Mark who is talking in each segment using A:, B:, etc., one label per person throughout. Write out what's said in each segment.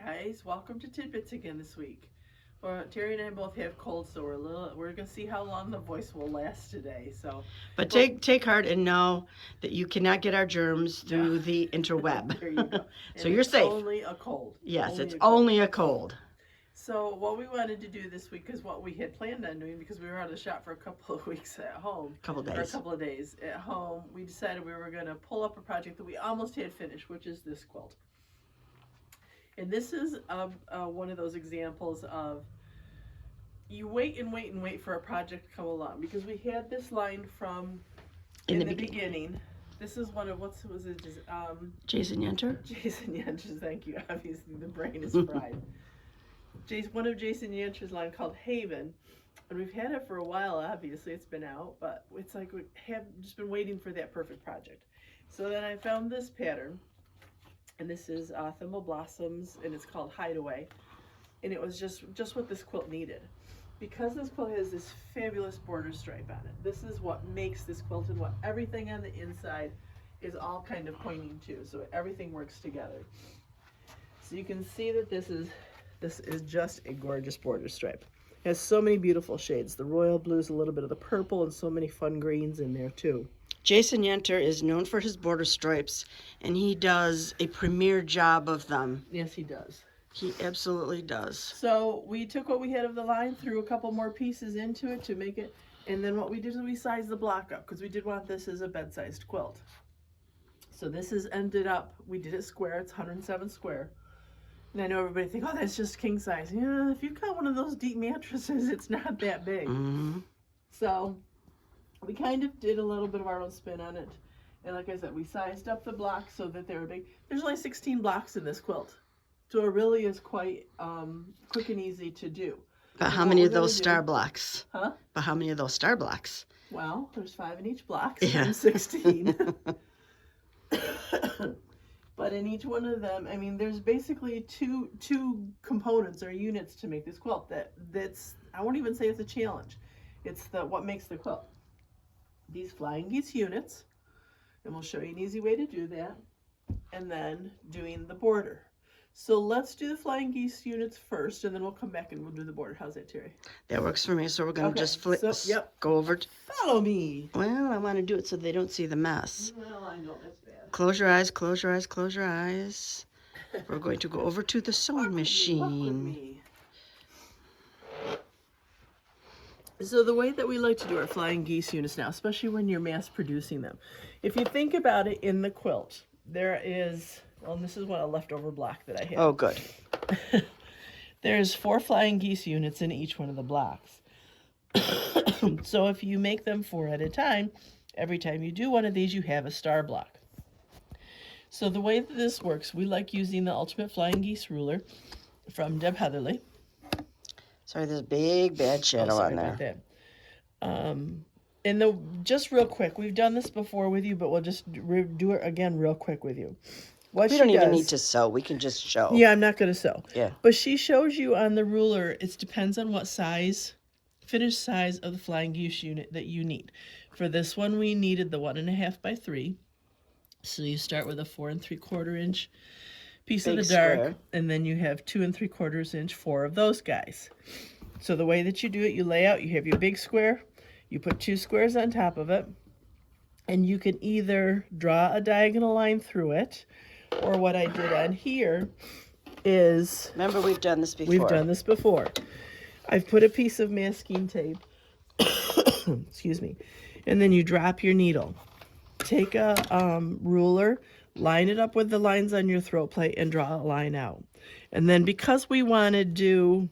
A: guys, welcome to Tidbits again this week. Well, Teri and I both have colds, so we're gonna see how long the voice will last today.
B: But take heart and know that you cannot get our germs through the interweb.
A: There you go.
B: So you're safe.
A: Only a cold.
B: Yes, it's only a cold.
A: So what we wanted to do this week is what we had planned on doing, because we were out of the shop for a couple of weeks at home.
B: A couple
A: of days at home. We decided we were gonna pull up a project that we almost had finished, which is this quilt. And this is one of those examples of you wait and wait and wait for a project to come along, because we had this line from in the beginning. This is one of,
B: Jason Yenter?
A: Jason Yenter's, thank you. Obviously the brain is fried. One of Jason Yenter's line called Haven. And we've had it for a while, obviously it's been out, but it's like we have just been waiting for that perfect project. So then I found this pattern. And this is Thimble Blossoms, and it's called Hideaway. And it was just what this quilt needed. Because this quilt has this fabulous border stripe on it, this is what makes this quilt, and what everything on the inside is all kind of pointing to. So everything works together. So you can see that this is just a gorgeous border stripe. It has so many beautiful shades. The royal blues, a little bit of the purple, and so many fun greens in there too.
B: Jason Yenter is known for his border stripes, and he does a premier job of them.
A: Yes, he does.
B: He absolutely does.
A: So we took what we had of the line, threw a couple more pieces into it to make it, and then what we did is we sized the block up, because we did want this as a bed-sized quilt. So this is ended up, we did it square, it's 107 square. And I know everybody think, oh, that's just king size. Yeah, if you've got one of those deep mattresses, it's not that big.
B: Mm-hmm.
A: So we kind of did a little bit of our own spin on it. And like I said, we sized up the blocks so that they were big. There's only 16 blocks in this quilt. So it really is quite quick and easy to do.
B: But how many of those star blocks?
A: Huh?
B: But how many of those star blocks?
A: Well, there's 5 in each block,
B: so
A: yeah. 16. But in each one of them, I mean, there's basically two components or units to make this quilt. That's, I won't even say it's a challenge. It's what makes the quilt. These Flying Geese units, and we'll show you an easy way to do that, and then doing the border. So let's do the Flying Geese units first, and then we'll come back and we'll do the border. How's that, Teri?
B: That works for me. So we're going to just flip, go over.
A: Follow me.
B: Well, I want to do it so they don't see the mess.
A: Well, I know that's bad.
B: Close your eyes, close your eyes, close your eyes. We're going to go over to the sewing machine.
A: Walk with me. So the way that we like to do our Flying Geese units now, especially when you're mass producing them, if you think about it in the quilt, there is, well, and this is what a leftover block that I have.
B: Oh, good.
A: There's 4 Flying Geese units in each one of the blocks. So if you make them 4 at a time, every time you do one of these, you have a star block. So the way that this works, we like using the Ultimate Flying Geese Ruler from Deb Heatherly.
B: Sorry, there's a big bad shadow on there.
A: And just real quick, we've done this before with you, but we'll just do it again real quick with you.
B: We don't even need to sew. We can just show.
A: Yeah, I'm not going to sew.
B: Yeah.
A: But she shows you on the ruler, it depends on what size, finished size of the Flying Geese unit that you need. For this one, we needed the 1.5 by 3. So you start with a 4 3/4 inch piece of the dark, square. And then you have 2 3/4 inch, 4 of those guys. So the way that you do it, you lay out, you have your big square, you put 2 squares on top of it, and you can either draw a diagonal line through it, or what I did on here is...
B: Remember, we've done this before.
A: We've done this before. I've put a piece of masking tape, excuse me, and then you drop your needle. Take a ruler, line it up with the lines on your throat plate, and draw a line out. And then because we want to do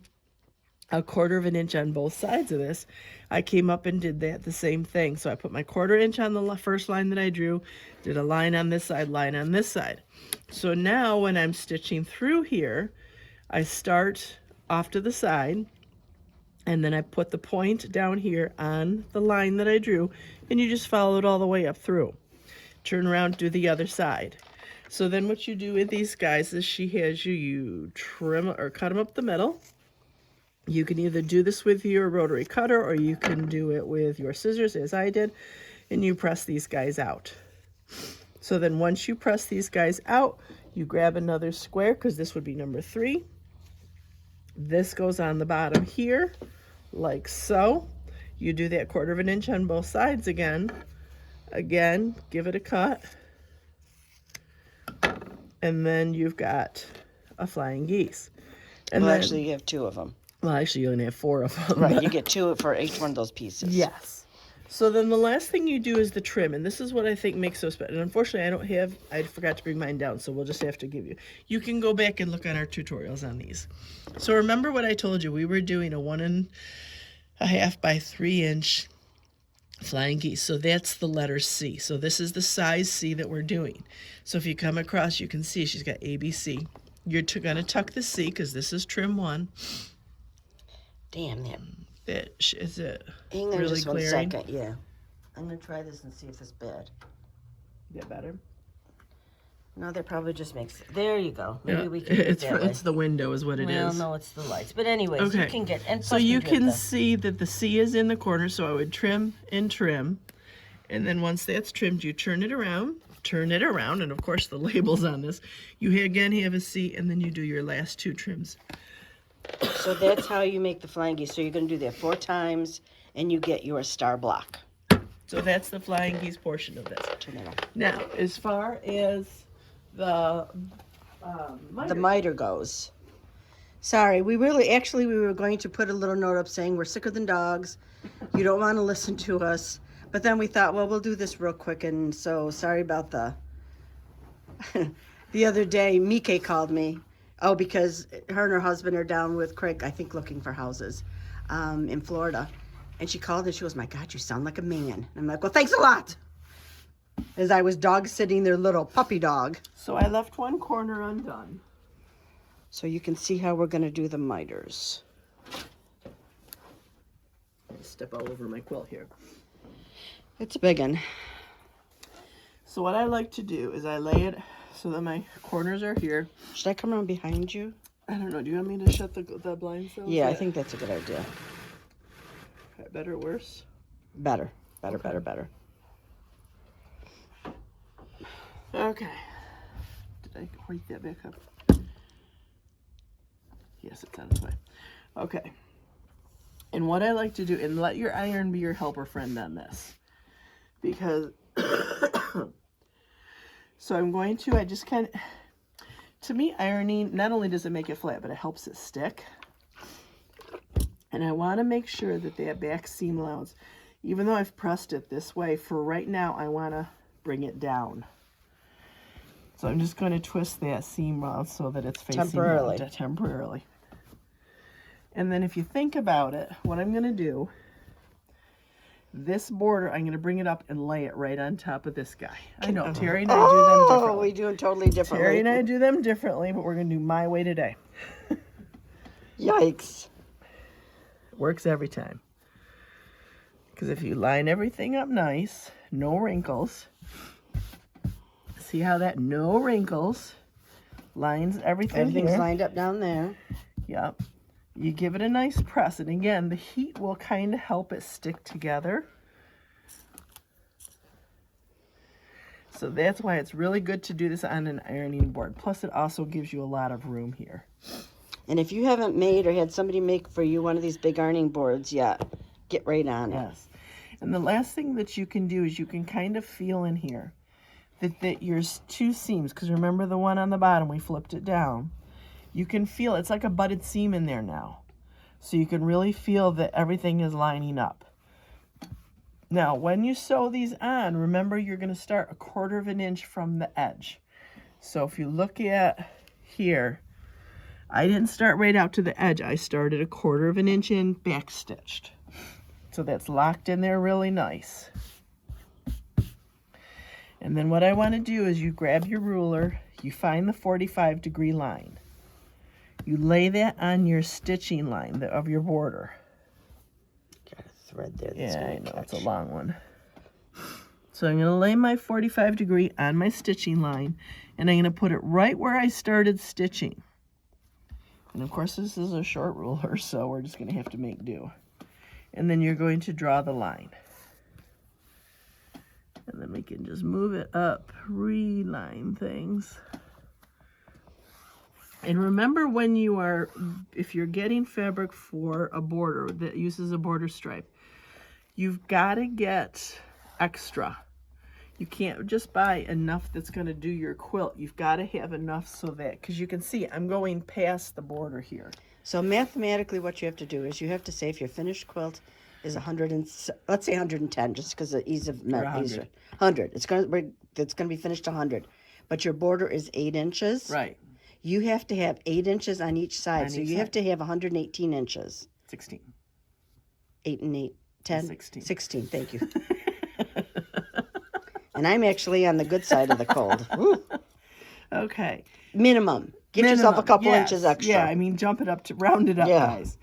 A: 1/4 inch on both sides of this, I came up and did the same thing. So I put my 1/4 inch on the first line that I drew, did a line on this side, line on this side. So now when I'm stitching through here, I start off to the side, and then I put the point down here on the line that I drew, and you just follow it all the way up through. Turn around, do the other side. So then what you do with these guys is she has you trim or cut them up the middle. You can either do this with your rotary cutter, or you can do it with your scissors, as I did, and you press these guys out. So then once you press these guys out, You grab another square, because this would be number 3. This goes on the bottom here, like so. You do that 1/4 inch on both sides again. Again, give it a cut. And then you've got a flying geese. And
B: well,
A: then,
B: actually, you have 2 of them.
A: well, actually, you only have 4 of them.
B: Right, you get 2 for each one of those pieces.
A: Yes. So then the last thing you do is the trim, and this is what I think makes so special. And unfortunately, I forgot to bring mine down, so we'll just have to give you. You can go back and look on our tutorials on these. So remember what I told you, we were doing a 1.5 by 3 inch flying geese. So that's the letter C. So this is the size C that we're doing. So if you come across, you can see she's got ABC. You're gonna tuck the C, because this is trim 1.
B: Damn, that.
A: Is it
B: Hang on
A: really
B: just one
A: clearing?
B: second, yeah. I'm going to try this and see if it's bad.
A: Get better?
B: No, that probably just makes... There you go. Maybe we can do
A: it's
B: it that way.
A: it's the window is what it is.
B: Well, no, it's the lights. But anyways,
A: Okay.
B: you can get... And
A: So
B: plus we
A: you
B: do have
A: can
B: the-
A: see that the C is in the corner, so I would trim and trim. And then once that's trimmed, you turn it around, and of course the label's on this. You again have a C, and then you do your last 2 trims.
B: So that's how you make the flying geese. So you're going to do that 4 times, and you get your star block.
A: So that's the flying geese portion of this.
B: Turn it on.
A: Now, as far as the
B: The miter goes. Sorry, we were going to put a little note up saying we're sicker than dogs. You don't want to listen to us. But then we thought, well, we'll do this real quick. And so sorry about the... The other day, Mike called me. Oh, because her and her husband are down with Craig, I think, looking for houses in Florida. And she called and she goes, my God, you sound like a man. And I'm like, well, thanks a lot. As I was dog sitting their little puppy dog.
A: So I left one corner undone.
B: So you can see how we're going to do the miters.
A: Step all over my quilt here.
B: It's a big one.
A: So what I like to do is I lay it so that my corners are here.
B: Should I come around behind you?
A: I don't know. Do you want me to shut the blinds down?
B: Yeah, I think that's a good idea.
A: Okay, better or worse?
B: Better.
A: Okay.
B: Better.
A: Okay. Did I hoik that back up? Yes, it's on its way. Okay. And what I like to do, and let your iron be your helper friend on this. Because, so I just kind of, to me, ironing, not only does it make it flat, but it helps it stick. And I want to make sure that that back seam allowance, even though I've pressed it this way, for right now, I want to bring it down. So I'm just going to twist that seam allowance so that it's facing down temporarily. And then if you think about it, what I'm going to do, this border, I'm going to bring it up and lay it right on top of this guy. I know, Teri and I do them differently.
B: Oh, we do it totally differently.
A: Teri and I do them differently, but we're going to do my way today.
B: Yikes.
A: Works every time. Because if you line everything up nice, no wrinkles. See how that no wrinkles lines everything
B: Everything's
A: here.
B: lined up down there.
A: Yep. You give it a nice press, and again, the heat will kind of help it stick together. So that's why it's really good to do this on an ironing board. Plus, it also gives you a lot of room here.
B: And if you haven't made or had somebody make for you one of these big ironing boards yet, get right on it.
A: Yes. And the last thing that you can do is you can kind of feel in here that your 2 seams, because remember the one on the bottom, we flipped it down. You can feel it's like a butted seam in there now. So you can really feel that everything is lining up. Now, when you sew these on, remember you're going to start 1/4 inch from the edge. So if you look at here, I didn't start right out to the edge. I started 1/4 inch in, back stitched. So that's locked in there really nice. And then what I want to do is you grab your ruler, you find the 45-degree line. You lay that on your stitching line of your border.
B: Got a thread there.
A: Yeah, I know, it's a long one. So I'm going to lay my 45-degree on my stitching line, and I'm going to put it right where I started stitching. And of course, this is a short ruler, so we're just going to have to make do. And then you're going to draw the line. And then we can just move it up, reline things. And remember when you are, if you're getting fabric for a border that uses a border stripe, you've got to get extra. You can't just buy enough that's going to do your quilt. You've got to have enough so that, because you can see I'm going past the border here.
B: So mathematically what you have to do is you have to say if your finished quilt is 100 and, let's say 110, just because of ease of math. 100. It's going to be finished 100. But your border is 8 inches.
A: Right.
B: You have to have 8 inches on each side. So you have to have 118 inches.
A: 16.
B: 8 and 8, 10?
A: 16.
B: 16, thank you. And I'm actually on the good side of the cold. Woo.
A: Okay.
B: Minimum. Give yourself a couple inches extra.
A: Yeah, I mean, jump it up to round it up,
B: Yeah.
A: guys.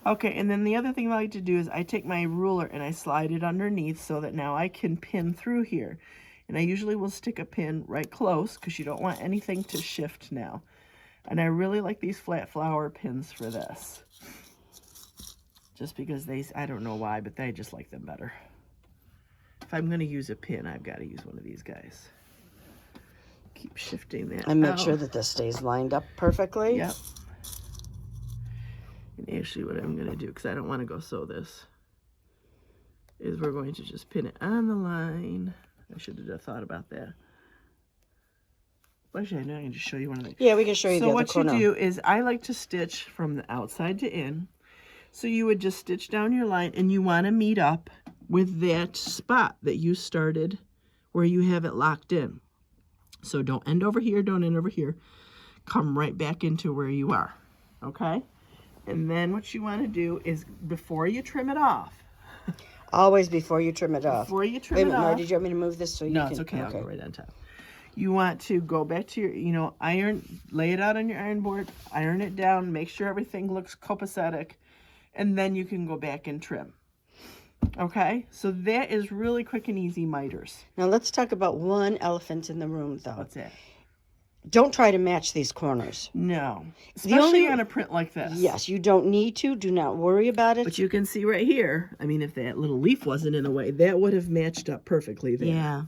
A: Okay, and then the other thing I like to do is I take my ruler and I slide it underneath so that now I can pin through here. And I usually will stick a pin right close because you don't want anything to shift now. And I really like these flat flower pins for this. Just because I don't know why, but I just like them better. If I'm going to use a pin, I've got to use one of these guys. Keep shifting that
B: And make
A: out.
B: sure that this stays lined up perfectly.
A: Yep. And actually what I'm going to do, because I don't want to go sew this, is we're going to just pin it on the line. I should have thought about that. Well, actually, I know I can just show you one of the...
B: Yeah, we can show you the other corner.
A: So what you do is I like to stitch from the outside to in. So you would just stitch down your line, and you want to meet up with that spot that you started where you have it locked in. So don't end over here, don't end over here. Come right back into where you are, okay? And then what you want to do is before you trim it off.
B: Always before you trim it off.
A: Before you trim
B: Wait a
A: it
B: minute,
A: off.
B: Marty, did you want me to move this so you can...
A: No, it's okay. I'll go right on top. You want to go back to your, lay it out on your iron board, iron it down, make sure everything looks copacetic, and then you can go back and trim. Okay? So that is really quick and easy miters.
B: Now let's talk about one elephant in the room, though.
A: What's that?
B: Don't try to match these corners.
A: No. Especially on a print like this.
B: Yes, you don't need to. Do not worry about it.
A: But you can see right here, I mean, if that little leaf wasn't in the way, that would have matched up perfectly there.
B: Yeah.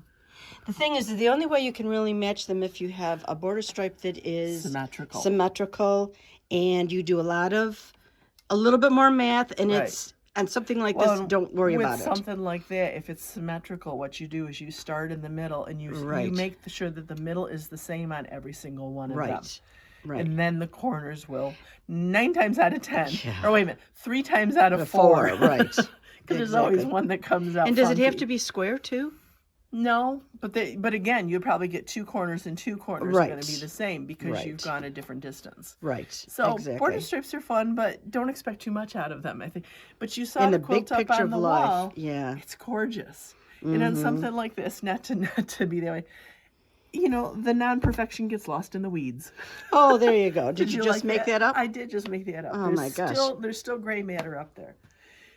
B: The thing is, the only way you can really match them if you have a border stripe that is symmetrical, and you do a little bit more math, and it's, and something like this, don't worry about it.
A: With something like that, if it's symmetrical, what you do is you start in the middle, and you make sure that the middle is the same on every single one of them.
B: Right.
A: And then the corners will, 9 times out of 10, or wait a minute, 3 times out of 4.
B: Right.
A: Because there's always one that comes out
B: And does
A: funky.
B: it have to be square, too?
A: No, but again, you'd probably get 2 corners, and 2 corners are going to be the same because you've gone a different distance.
B: Right.
A: So border strips are fun, but don't expect too much out of them, I think. But you saw the quilt up on the wall.
B: Yeah.
A: It's gorgeous. And on something like this, not to be that way, the non-perfection gets lost in the weeds.
B: Oh, there you go. Did you just
A: like
B: make that up?
A: I did just make that up.
B: Oh, my gosh.
A: There's still gray matter up there.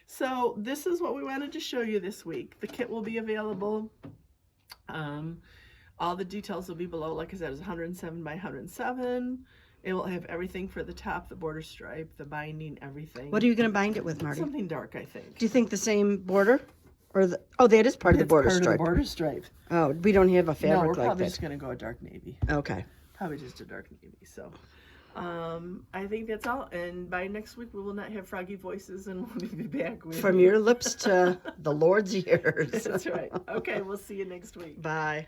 A: So this is what we wanted to show you this week. The kit will be available. All the details will be below. Like I said, it's 107 by 107. It will have everything for the top, the border stripe, the binding, everything.
B: What are you going to bind it with, Marty?
A: Something dark, I think.
B: Do you think the same border? Or that is part of the border stripe.
A: Part of the border stripe.
B: Oh, we don't have a fabric like that.
A: No, we're probably just going to go a dark navy.
B: Okay.
A: Probably just a dark navy. So I think that's all. And by next week, we will not have froggy voices, and we'll be back with
B: From your lips to the Lord's ears.
A: That's right. Okay, we'll see you next week.
B: Bye.